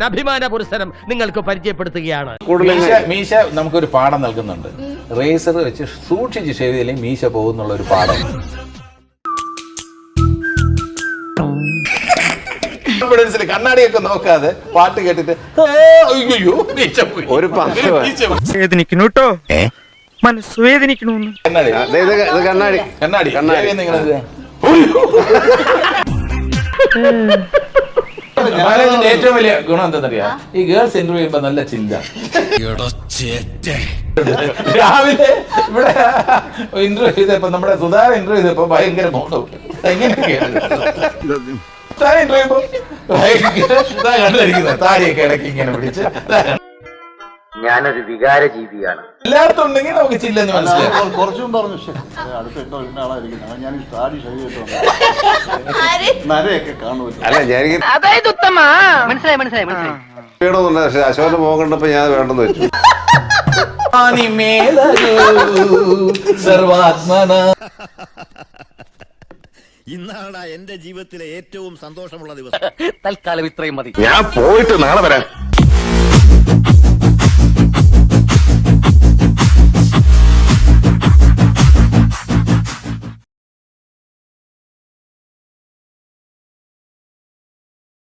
അഭിമാന പുരസ്സരം നിങ്ങൾക്ക് പരിചയപ്പെടുത്തുകയാണ്. മീശ നമുക്കൊരു പാഠം നൽകുന്നുണ്ട്. റേസർ വെച്ച് സൂക്ഷിച്ച് ഷേവ് ചെയ്തില്ലെങ്കിൽ മീശ പോകുന്നുള്ള ഒരു പാഠം. കണ്ണാടിയൊക്കെ നോക്കാതെ പാട്ട് കേട്ടിട്ട് ഒരു വേദനിക്കണു കേട്ടോ, മനസ്സ് വേദനിക്കണു. കണ്ണാടി കണ്ണാടി മാനേജിന്റെ ഏറ്റവും വലിയ ഗുണം എന്താണെന്നറിയാ, ഈ ഗേൾസ് ഇന്റർവ്യൂ ചെയ്യുമ്പോ നല്ല ചിന്ത. രാവിലെ ഇവിടെ ഇന്റർവ്യൂ ചെയ്തപ്പോ നമ്മുടെ സുധാര ഇന്റർവ്യൂ ചെയ്തപ്പോ ഭയങ്കര മോഡും എങ്ങനെയൊക്കെയാണ് ഇന്റർവ്യൂ കണ്ടിരിക്കുന്നത്. താടിയൊക്കെ ഇടയ്ക്ക് ഇങ്ങനെ പിടിച്ച് ഞാനൊരു വികാര ജീവിയാണ്. എല്ലായിടത്തും ഉണ്ടെങ്കിൽ നമുക്ക് ചില്ലെന്ന് മനസ്സിലാക്കാം. കുറച്ചും പറഞ്ഞു ഞാൻ നരയൊക്കെ കാണുമല്ലോ. അല്ല ഞാൻ വേണമെന്നുണ്ട്, പക്ഷെ അശോകന്റെ മോൻ കണ്ടപ്പോ ഞാൻ വേണ്ടെന്ന് വെച്ചു. സർവാത്മന ഇന്നാണ് എന്റെ ജീവിതത്തിലെ ഏറ്റവും സന്തോഷമുള്ള ദിവസം. തൽക്കാലം ഇത്രയും മതി. ഞാൻ പോയിട്ട് നാളെ വരാം.